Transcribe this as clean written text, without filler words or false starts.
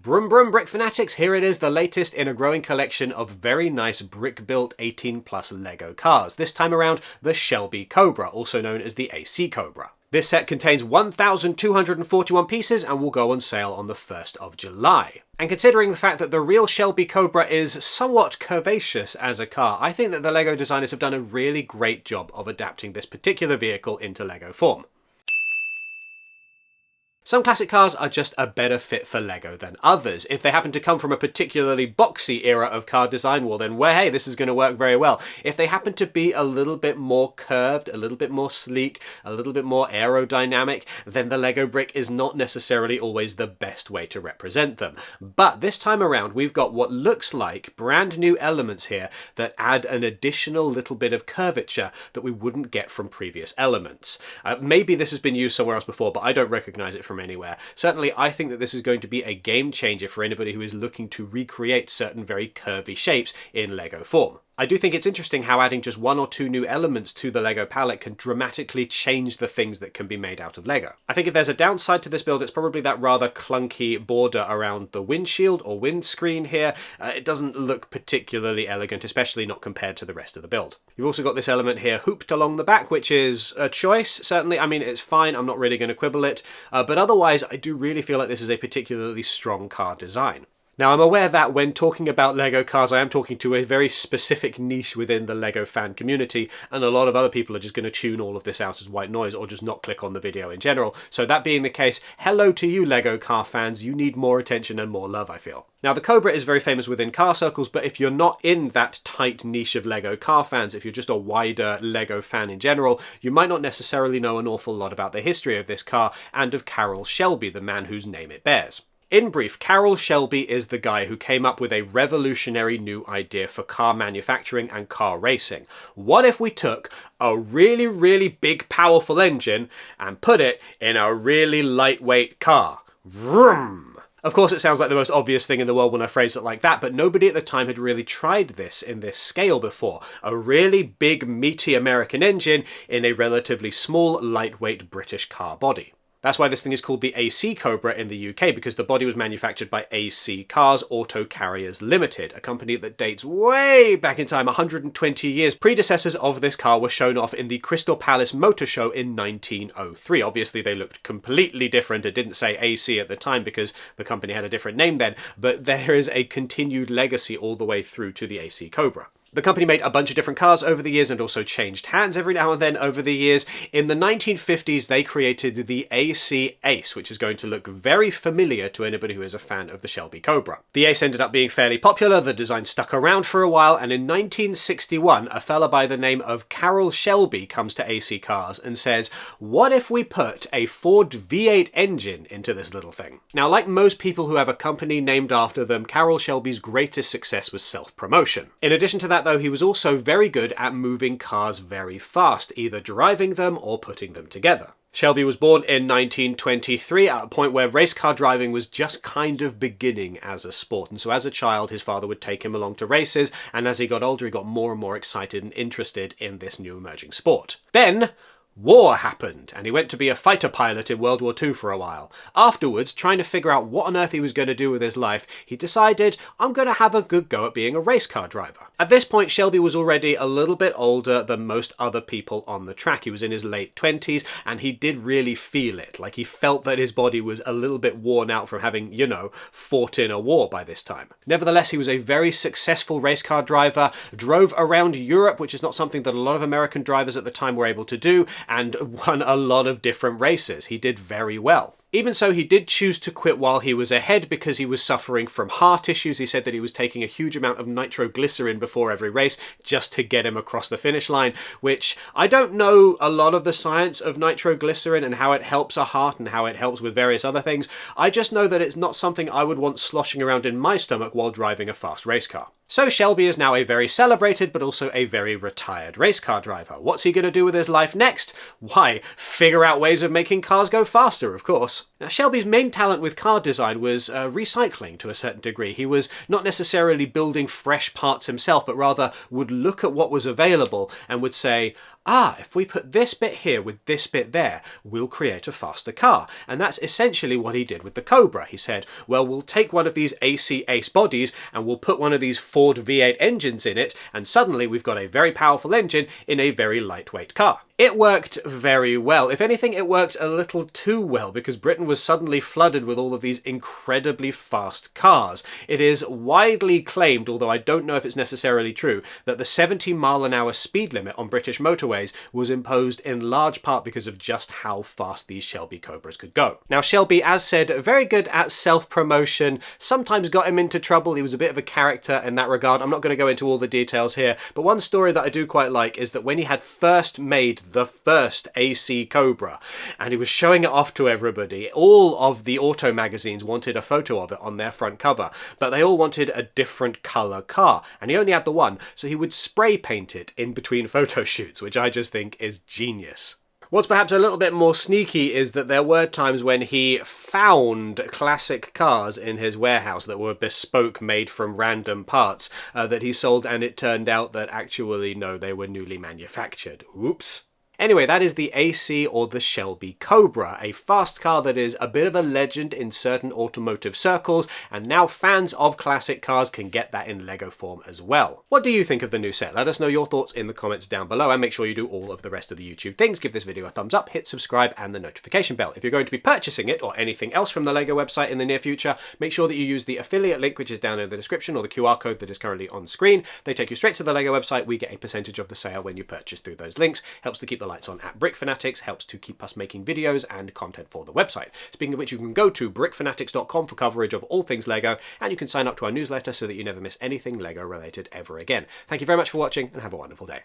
Brum brum brick fanatics, here it is, the latest in a growing collection of very nice brick-built 18+ LEGO cars. This time around, the Shelby Cobra, also known as the AC Cobra. This set contains 1,241 pieces and will go on sale on the 1st of July. And considering the fact that the real Shelby Cobra is somewhat curvaceous as a car, I think that the LEGO designers have done a really great job of adapting this particular vehicle into LEGO form. Some classic cars are just a better fit for LEGO than others. If they happen to come from a particularly boxy era of car design, well then, hey, this is going to work very well. If they happen to be a little bit more curved, a little bit more sleek, a little bit more aerodynamic, then the LEGO brick is not necessarily always the best way to represent them. But this time around, we've got what looks like brand new elements here that add an additional little bit of curvature that we wouldn't get from previous elements. Maybe this has been used somewhere else before, but I don't recognize it from anywhere. Certainly, I think that this is going to be a game changer for anybody who is looking to recreate certain very curvy shapes in LEGO form. I do think it's interesting how adding just one or two new elements to the LEGO palette can dramatically change the things that can be made out of LEGO. I think if there's a downside to this build, it's probably that rather clunky border around the windshield or windscreen here. It doesn't look particularly elegant, especially not compared to the rest of the build. You've also got this element here hooped along the back, which is a choice, certainly. I mean, it's fine, I'm not really going to quibble it, but otherwise I do really feel like this is a particularly strong car design. Now, I'm aware that when talking about LEGO cars, I am talking to a very specific niche within the LEGO fan community, and a lot of other people are just going to tune all of this out as white noise or just not click on the video in general. So that being the case, hello to you LEGO car fans, you need more attention and more love, I feel. Now, the Cobra is very famous within car circles, but if you're not in that tight niche of LEGO car fans, if you're just a wider LEGO fan in general, you might not necessarily know an awful lot about the history of this car and of Carroll Shelby, the man whose name it bears. In brief, Carroll Shelby is the guy who came up with a revolutionary new idea for car manufacturing and car racing. What if we took a really, really big, powerful engine and put it in a really lightweight car? Vroom! Of course, it sounds like the most obvious thing in the world when I phrase it like that, but nobody at the time had really tried this in this scale before. A really big, meaty American engine in a relatively small, lightweight British car body. That's why this thing is called the AC Cobra in the UK, because the body was manufactured by AC Cars Auto Carriers Limited, a company that dates way back in time, 120 years. Predecessors of this car were shown off in the Crystal Palace Motor Show in 1903. Obviously, they looked completely different. It didn't say AC at the time because the company had a different name then, but there is a continued legacy all the way through to the AC Cobra. The company made a bunch of different cars over the years and also changed hands every now and then over the years. In the 1950s, they created the AC Ace, which is going to look very familiar to anybody who is a fan of the Shelby Cobra. The Ace ended up being fairly popular, the design stuck around for a while, and in 1961, a fella by the name of Carroll Shelby comes to AC Cars and says, what if we put a Ford V8 engine into this little thing? Now, like most people who have a company named after them, Carroll Shelby's greatest success was Selfpromotion. In addition to that, though, he was also very good at moving cars very fast, either driving them or putting them together. Shelby was born in 1923 at a point where race car driving was just kind of beginning as a sport, and so as a child his father would take him along to races, and as he got older he got more and more excited and interested in this new emerging sport. Then war happened, and he went to be a fighter pilot in World War II for a while. Afterwards, trying to figure out what on earth he was going to do with his life, he decided, I'm going to have a good go at being a race car driver. At this point, Shelby was already a little bit older than most other people on the track. He was in his late 20s, and he did really feel it. Like, he felt that his body was a little bit worn out from having, you know, fought in a war by this time. Nevertheless, he was a very successful race car driver, drove around Europe, which is not something that a lot of American drivers at the time were able to do, and won a lot of different races. He did very well. Even so, he did choose to quit while he was ahead because he was suffering from heart issues. He said that he was taking a huge amount of nitroglycerin before every race just to get him across the finish line, which I don't know a lot of the science of nitroglycerin and how it helps a heart and how it helps with various other things. I just know that it's not something I would want sloshing around in my stomach while driving a fast race car. So Shelby is now a very celebrated but also a very retired race car driver. What's he going to do with his life next? Why, figure out ways of making cars go faster, of course. Now, Shelby's main talent with car design was recycling to a certain degree. He was not necessarily building fresh parts himself, but rather would look at what was available and would say, if we put this bit here with this bit there, we'll create a faster car. And that's essentially what he did with the Cobra. He said, well, we'll take one of these AC Ace bodies and we'll put one of these Ford V8 engines in it, and suddenly we've got a very powerful engine in a very lightweight car. It worked very well. If anything, it worked a little too well because Britain was suddenly flooded with all of these incredibly fast cars. It is widely claimed, although I don't know if it's necessarily true, that the 70-mile-an-hour speed limit on British motorways was imposed in large part because of just how fast these Shelby Cobras could go. Now, Shelby, as said, very good at self-promotion, sometimes got him into trouble. He was a bit of a character in that regard. I'm not going to go into all the details here, but one story that I do quite like is that when he had first made the first AC Cobra and he was showing it off to everybody, all of the auto magazines wanted a photo of it on their front cover, but they all wanted a different colour car, and he only had the one, so he would spray paint it in between photo shoots, which I just think is genius. What's perhaps a little bit more sneaky is that there were times when he found classic cars in his warehouse that were bespoke, made from random parts that he sold, and it turned out that actually, no, they were newly manufactured. Oops. Anyway, that is the AC or the Shelby Cobra, a fast car that is a bit of a legend in certain automotive circles, and now fans of classic cars can get that in LEGO form as well. What do you think of the new set? Let us know your thoughts in the comments down below, and make sure you do all of the rest of the YouTube things. Give this video a thumbs up, hit subscribe, and the notification bell. If you're going to be purchasing it or anything else from the LEGO website in the near future, make sure that you use the affiliate link which is down in the description, or the QR code that is currently on screen. They take you straight to the LEGO website. We get a percentage of the sale when you purchase through those links. Helps to keep the lights on at Brick Fanatics, helps to keep us making videos and content for the website. Speaking of which, you can go to brickfanatics.com for coverage of all things LEGO, and you can sign up to our newsletter so that you never miss anything LEGO related ever again. Thank you very much for watching, and have a wonderful day.